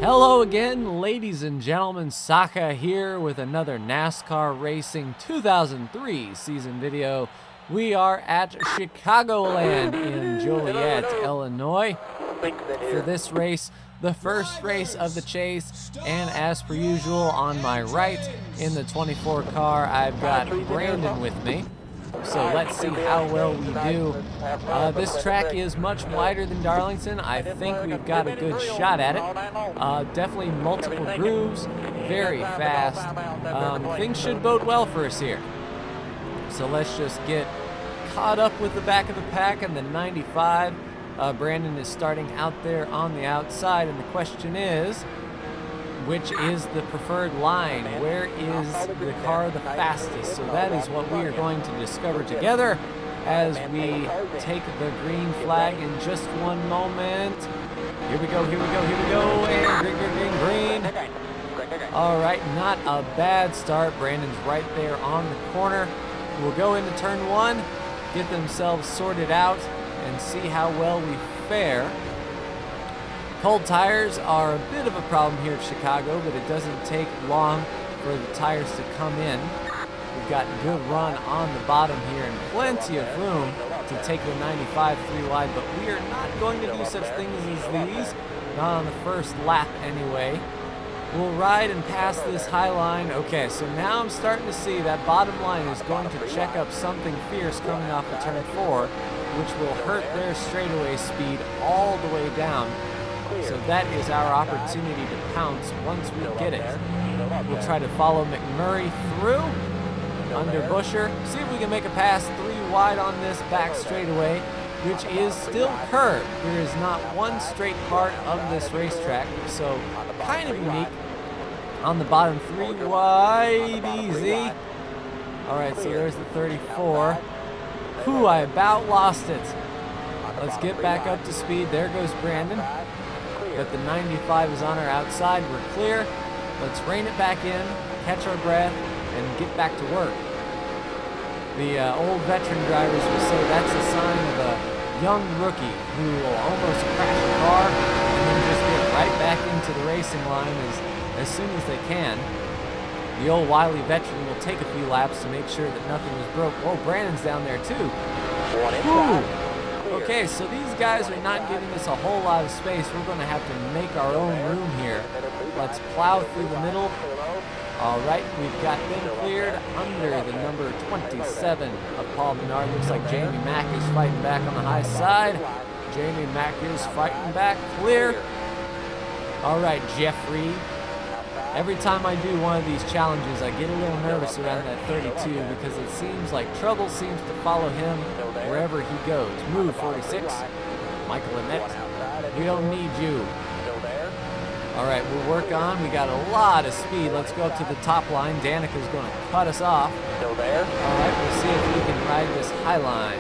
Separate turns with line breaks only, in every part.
Hello again, ladies and gentlemen. Saka here with another NASCAR Racing 2003 season video. We are at Chicagoland in Joliet, Illinois for this race, the first race of the chase. And as per usual, on my right in the 24 car, I've got Brandon with me. So let's see how well we do. This track is much wider than Darlington. I think we've got a good shot at it. Definitely multiple grooves, very fast. Things should bode well for us here. So let's just get caught up with the back of the pack and the 95. Brandon is starting out there on the outside, and the question is, which is the preferred line? Where is the car the fastest? So that is what we are going to discover together as we take the green flag in just one moment. Here we go, here we go, here we go, and green, green, green, green. All right, not a bad start. Brandon's right there on the corner. We'll go into turn one, get themselves sorted out, and see how well we fare. Cold tires are a bit of a problem here at Chicago, but it doesn't take long for the tires to come in. We've got good run on the bottom here and plenty of room to take the 95 3 wide, but we are not going to do such things as these, not on the first lap anyway. We'll ride and pass this high line. Okay, so now I'm starting to see that bottom line is going to check up something fierce coming off of turn 4, which will hurt their straightaway speed all the way down. So that is our opportunity to pounce once we get it. We'll try to follow McMurray through, under Busher, see if we can make a pass 3 wide on this back straightaway, which is still curved. There is not one straight part of this racetrack, so kind of unique. On the bottom 3 wide, easy. All right, so there's the 34. Whew, I about lost it. Let's get back up to speed. There goes Brandon. But the 95 is on our outside. We're clear. Let's rein it back in, catch our breath, and get back to work. The old veteran drivers will say that's a sign of a young rookie who will almost crash a car and then just get right back into the racing line as soon as they can. The old wily veteran will take a few laps to make sure that nothing was broke. Oh, Brandon's down there too. Whew. Okay, so these guys are not giving us a whole lot of space. We're going to have to make our own room here. Let's plow through the middle. All right, we've got them cleared under the number 27 of Paul Menard. Looks like Jamie Mack is fighting back on the high side. Jamie Mack is fighting back, clear. All right, Jeffrey. Every time I do one of these challenges, I get a little nervous around that 32 because it seems like trouble seems to follow him wherever he goes. Move, 46. Michael Annette, we don't need you. All right, we'll work on. We got a lot of speed. Let's go up to the top line. Danica's going to cut us off. All right, we'll see if we can ride this high line.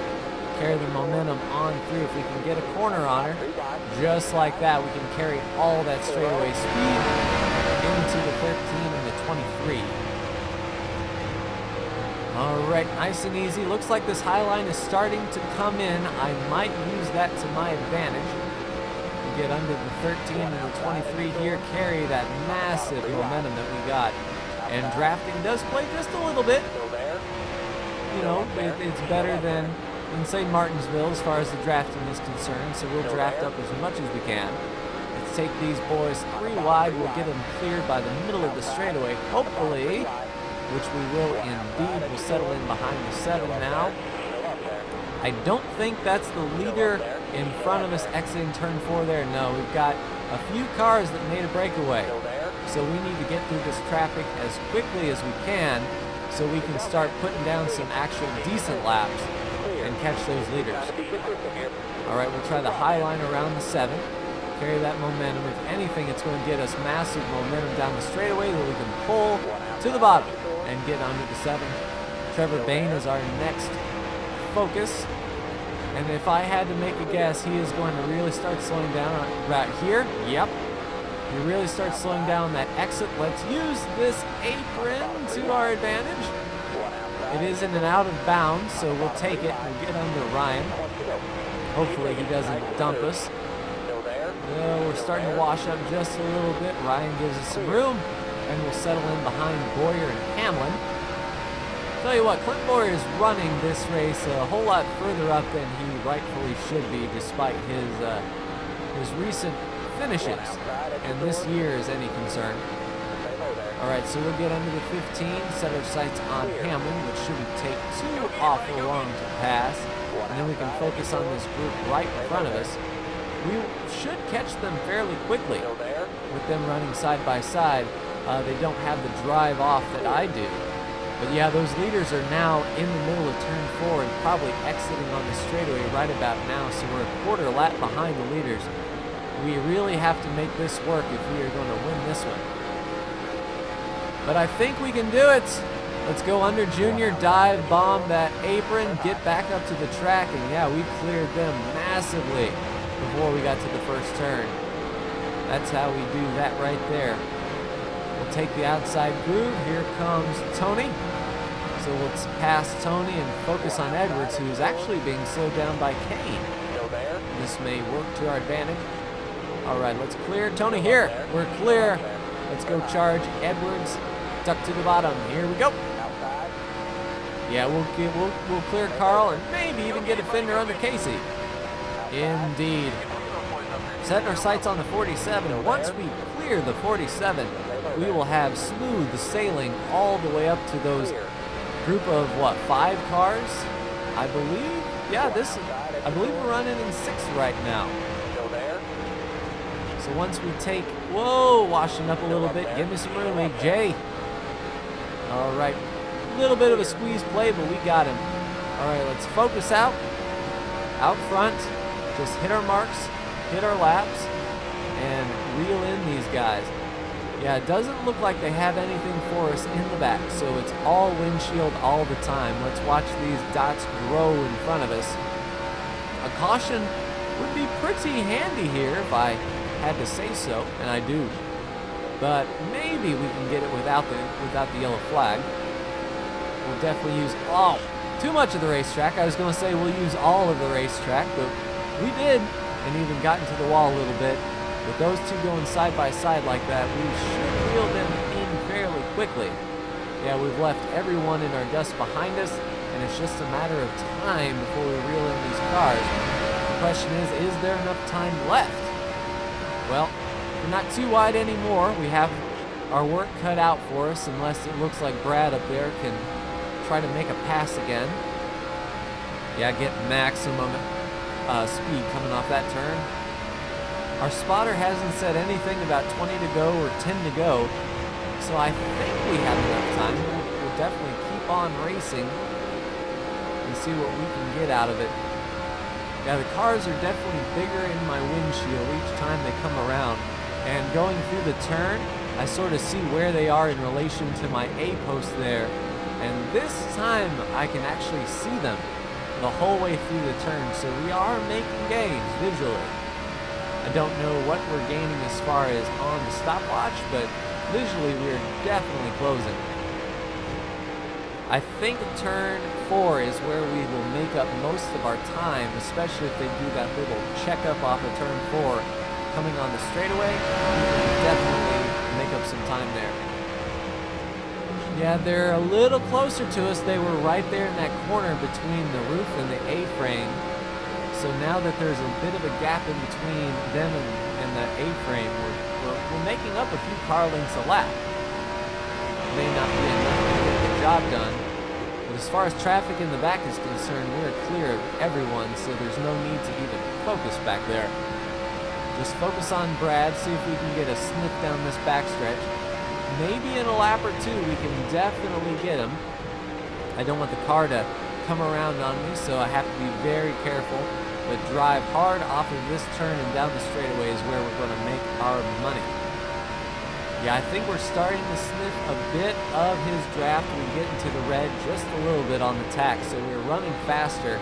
Carry the momentum on through. If we can get a corner on her, just like that, we can carry all that straightaway speed into the 13 and the 23. All right, nice and easy. Looks like this high line is starting to come in. I might use that to my advantage. Get under the 13 and the 23 here, carry that massive momentum that we got. And drafting does play just a little bit. You know, it's better than in, say, Martinsville as far as the drafting is concerned, so we'll draft up as much as we can. Let's take these boys 3 wide. We'll get them cleared by the middle of the straightaway, hopefully, which we will indeed. We'll settle in behind the 7 now. I don't think that's the leader in front of us exiting turn 4 there. No, we've got a few cars that made a breakaway. So we need to get through this traffic as quickly as we can so we can start putting down some actual decent laps and catch those leaders. All right, we'll try the high line around the 7. Carry that momentum. If anything, it's going to get us massive momentum down the straightaway that we can pull to the bottom and get under the 7. Trevor Bain is our next focus. And if I had to make a guess, he is going to really start slowing down right here. Yep. He really starts slowing down that exit. Let's use this apron to our advantage. It is in and out of bounds, so we'll take it. We'll get under Ryan. Hopefully he doesn't dump us. We're starting to wash up just a little bit. Ryan gives us some room, and we'll settle in behind Boyer and Hamlin. Tell you what, Clint Boyer is running this race a whole lot further up than he rightfully should be, despite his recent finishes, and this year is any concern. All right, so we'll get under the 15, set our sights on Hamlin, which shouldn't take too awful long to pass, and then we can focus on this group right in front of us. We should catch them fairly quickly with them running side by side. They don't have the drive off that I do. But yeah, those leaders are now in the middle of turn 4 and probably exiting on the straightaway right about now, so we're a quarter lap behind the leaders. We really have to make this work if we are going to win this one. But I think we can do it. Let's go under Junior, dive, bomb that apron, get back up to the track, and yeah, we cleared them massively before we got to the first turn. That's how we do that right there. We'll take the outside groove. Here comes Tony. So let's pass Tony and focus on Edwards, who's actually being slowed down by Kane. This may work to our advantage. All right, let's clear Tony here. We're clear. Let's go charge Edwards. Duck to the bottom. Here we go. Yeah, we'll clear Carl and maybe even get a fender under Casey. Indeed. Setting our sights on the 47. Once we clear the 47, we will have smooth sailing all the way up to those group of, what, 5 cars? I believe? Yeah, I believe we're running in 6th right now. So once we take, whoa, washing up a little bit. Give me some room, AJ. All right, a little bit of a squeeze play, but we got him. All right, let's focus out front. Just hit our marks, hit our laps, and reel in these guys. Yeah, it doesn't look like they have anything for us in the back, so it's all windshield all the time. Let's watch these dots grow in front of us. A caution would be pretty handy here if I had to say so, and I do. But maybe we can get it without the yellow flag. We'll definitely use too much of the racetrack. I was going to say we'll use all of the racetrack, but we did, and even got into the wall a little bit. With those two going side by side like that, we should reel them in fairly quickly. Yeah, we've left everyone in our dust behind us, and it's just a matter of time before we reel in these cars. The question is there enough time left? Well, we're not too wide anymore. We have our work cut out for us, unless it looks like Brad up there can try to make a pass again. Yeah, get maximum speed coming off that turn. Our spotter hasn't said anything about 20 to go or 10 to go, so I think we have enough time. We'll definitely keep on racing and see what we can get out of it. Yeah, the cars are definitely bigger in my windshield each time they come around, and going through the turn, I sort of see where they are in relation to my A post there, and this time I can actually see them the whole way through the turn, so we are making gains visually. I don't know what we're gaining as far as on the stopwatch, but visually we're definitely closing. I think turn 4 is where we will make up most of our time, especially if they do that little checkup off of turn 4 coming on the straightaway. We can definitely make up some time there. Yeah, they're a little closer to us. They were right there in that corner between the roof and the A-frame. So now that there's a bit of a gap in between them and the A-frame, we're making up a few car lengths a lap. May not be enough to get the job done, but as far as traffic in the back is concerned, we're clear of everyone, so there's no need to even focus back there. Just focus on Brad, see if we can get a sniff down this backstretch. Maybe in a lap or two we can definitely get him. I don't want the car to come around on me, so I have to be very careful. But drive hard off of this turn and down the straightaway is where we're going to make our money. Yeah, I think we're starting to sniff a bit of his draft. We get into the red just a little bit on the tack, so we're running faster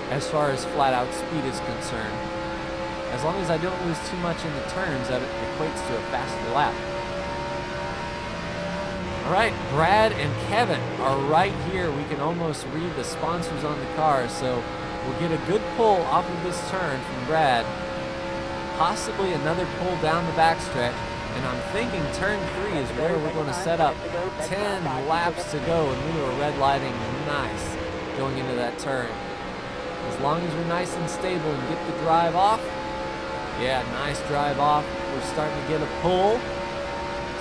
as far as flat-out speed is concerned. As long as I don't lose too much in the turns, that equates to a faster lap. All right, Brad and Kevin are right here. We can almost read the sponsors on the car, so we'll get a good pull off of this turn from Brad. possibly another pull down the backstretch. And I'm thinking turn 3 is where we're going to set up. 10 laps to go, and we were red lighting nice going into that turn. As long as we're nice and stable and get the drive off. Yeah, nice drive off. We're starting to get a pull.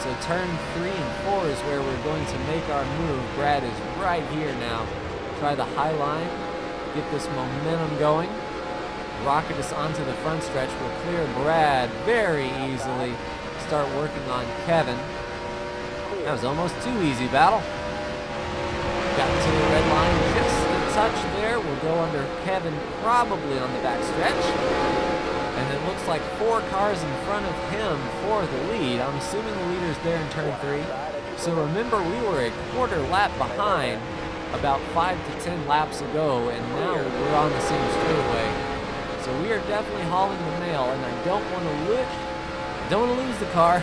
So turn 3 and 4 is where we're going to make our move. Brad is right here now. Try the high line, get this momentum going. Rocket us onto the front stretch. We'll clear Brad very easily. Start working on Kevin. That was almost too easy, battle. Got to the red line just a touch there. We'll go under Kevin probably on the back stretch. And it looks like 4 cars in front of him for the lead. I'm assuming the leader's there in turn 3. So remember, we were a quarter lap behind about 5 to 10 laps ago, and now we're on the same straightaway. So we are definitely hauling the mail, and I don't want to lose the car.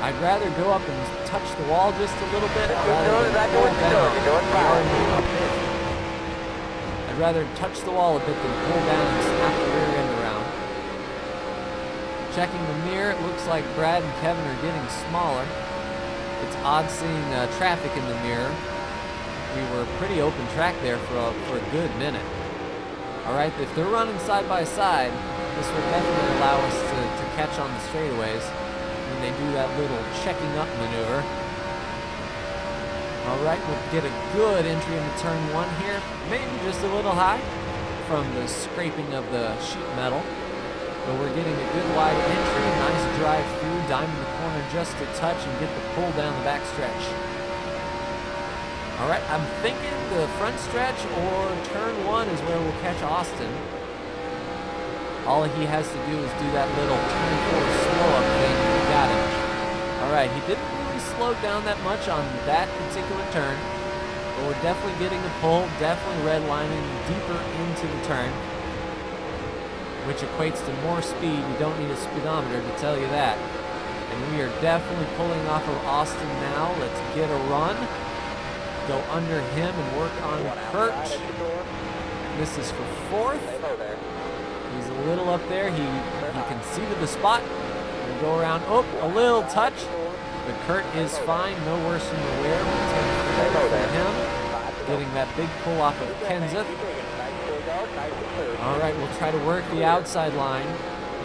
I'd rather go up and touch the wall just a little bit rather than pull down. I'd rather touch the wall a bit than pull down and snap the rear end around. Checking the mirror, it looks like Brad and Kevin are getting smaller. It's odd seeing traffic in the mirror. We were pretty open track there for a good minute. All right, if they're running side by side, this will definitely allow us to catch on the straightaways when they do that little checking up maneuver. All right, we'll get a good entry into turn 1 here. Maybe just a little high from the scraping of the sheet metal. But we're getting a good wide entry, nice drive through, diming the corner just a touch and get the pull down the back stretch. All right, I'm thinking the front stretch or turn 1 is where we'll catch Austin. All he has to do is do that little turn 4 slow up thing. We got him. All right, he didn't really slow down that much on that particular turn, but we're definitely getting a pull, definitely redlining deeper into the turn, which equates to more speed. We don't need a speedometer to tell you that. And we are definitely pulling off of Austin now. Let's get a run. Go under him and work on Kurt. This is for 4th. He's a little up there. He conceded the spot. We'll go around. Oh, a little touch. But Kurt is fine. No worse than the wear. We'll take credit for him. Getting that big pull off of Kenseth. All right, we'll try to work the outside line.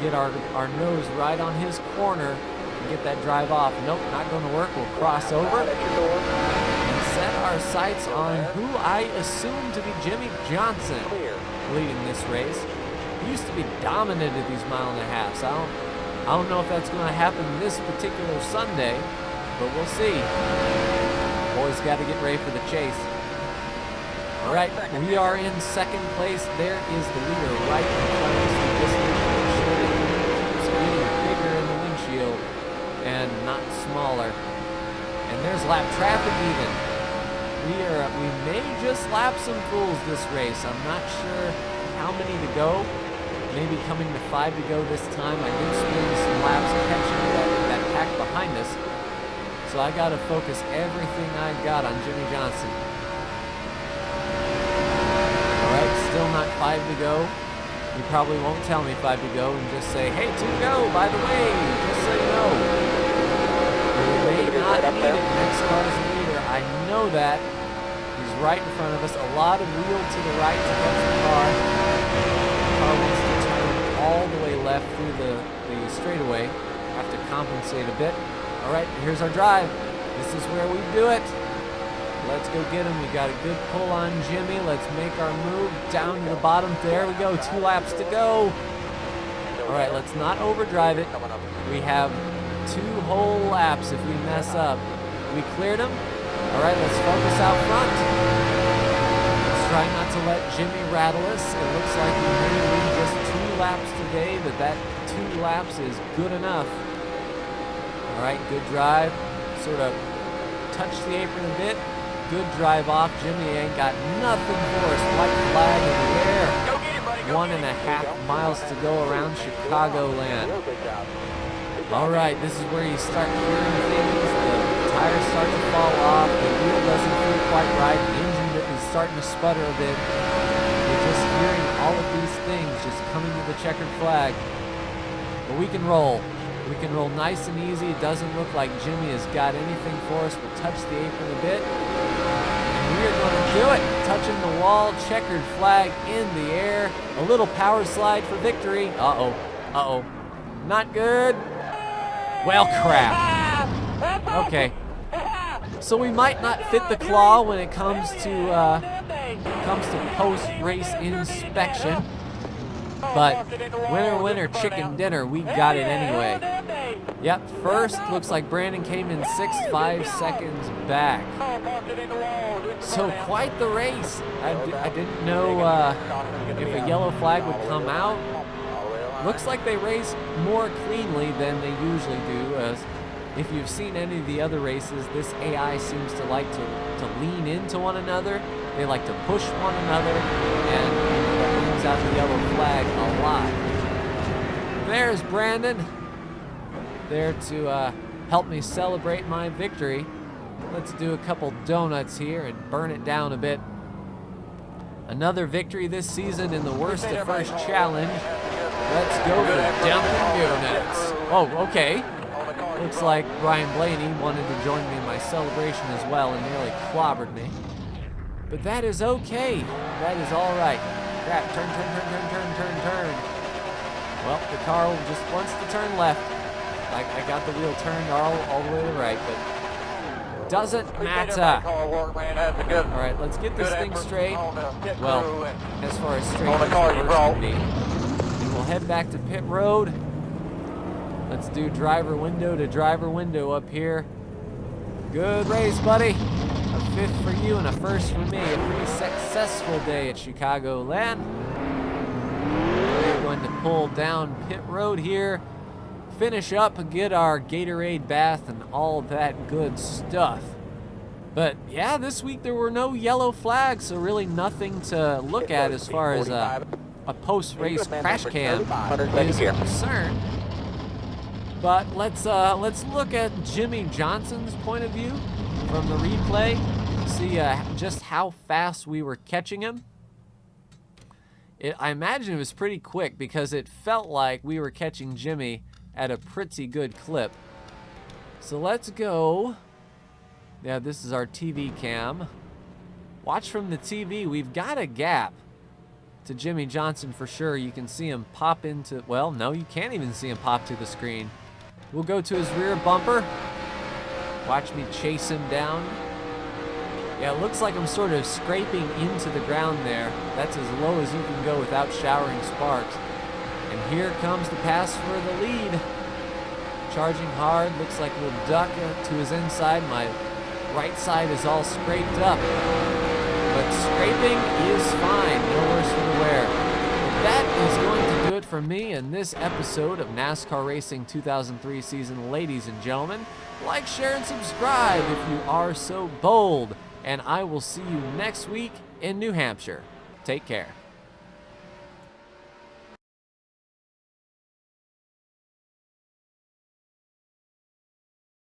Get our nose right on his corner and get that drive off. Nope, not going to work. We'll cross over and set our sights on who I assume to be Jimmy Johnson leading this race. He used to be dominant at these mile-and-a-halfs. I don't know if that's going to happen this particular Sunday, but we'll see. Boys got to get ready for the chase. All right, we are in 2nd place. There is the leader right in front of us. We just need to make sure that he keeps getting bigger in the windshield and not smaller. And there's lap traffic even. We may just lap some fools this race. I'm not sure how many to go. Maybe coming to 5 to go this time. I did spend some laps catching that pack behind us. So I got to focus everything I got on Jimmy Johnson. All right, still not 5 to go. You probably won't tell me 5 to go and just say, hey, 2 to go, by the way, just so you know. We may not need it. Next car is the leader. I know that. He's right in front of us. A lot of wheel to the right to catch the car. The car wants to turn all the way left through the straightaway. Have to compensate a bit. All right, here's our drive. This is where we do it. Let's go get him. We got a good pull on Jimmy. Let's make our move down to the bottom. There we go. 2 laps to go. All right, let's not overdrive it. We have 2 whole laps if we mess up. We cleared him. All right, let's focus out front. Let's try not to let Jimmy rattle us. It looks like we may need just 2 laps today, but that 2 laps is good enough. All right, good drive. Sort of touch the apron a bit. Good drive off. Jimmy ain't got nothing for us. White flag in the air. 1.5 miles to go around Chicagoland. All right, this is where you start hearing things. The tires start to fall off. The wheel doesn't feel quite right. The engine is starting to sputter a bit. You're just hearing all of these things just coming to the checkered flag. but we can roll. We can roll nice and easy. It doesn't look like Jimmy has got anything for us. We'll touch the apron a bit. And we are going to do it. Touching the wall, checkered flag in the air. A little power slide for victory. Uh-oh. Uh-oh. Not good. Well, crap. Okay. So we might not fit the claw when it comes to post-race inspection. But winner, chicken dinner, we got it anyway. Yep, first, looks like Brandon came in 5 seconds back. So quite the race. I didn't know if a yellow flag would come out. Looks like they raced more cleanly than they usually do. As if you've seen any of the other races, this AI seems to like to lean into one another. They like to push one another, and brings out the yellow flag a lot. There's Brandon, there to help me celebrate my victory. Let's do a couple donuts here and burn it down a bit. Another victory this season in the worst to first challenge. Let's go for Dunkin' Donuts. Oh, okay. Looks like Ryan Blaney wanted to join me in my celebration as well and nearly clobbered me. But that is okay. That is all right. Crap, turn. Well, the car just wants to turn left. I got the wheel turned all the way to the right, but doesn't matter. All right, let's get this thing straight. Well, as far as straight as the worst can be. And we'll head back to pit road. Let's do driver window to driver window up here. Good race, buddy. A 5th for you and a 1st for me. A pretty successful day at Chicagoland. We're going to pull down pit road here, finish up and get our Gatorade bath and all that good stuff. But yeah, this week there were no yellow flags, so really nothing to look at as far as a post-race crash cam is concerned. But let's look at Jimmy Johnson's point of view from the replay. See just how fast we were catching him. I imagine it was pretty quick because it felt like we were catching Jimmy at a pretty good clip. So let's go. Yeah, this is our TV cam. Watch from the TV. We've got a gap to Jimmy Johnson for sure. You can see him pop into, well, no, you can't even see him pop to the screen. We'll go to his rear bumper. Watch me chase him down. Yeah, it looks like I'm sort of scraping into the ground there. That's as low as you can go without showering sparks. And here comes the pass for the lead. Charging hard, looks like we'll duck to his inside. My right side is all scraped up. But scraping is fine, no worse for the wear. But that is going to do it for me in this episode of NASCAR Racing 2003 season. Ladies and gentlemen, like, share, and subscribe if you are so bold. And I will see you next week in New Hampshire. Take care.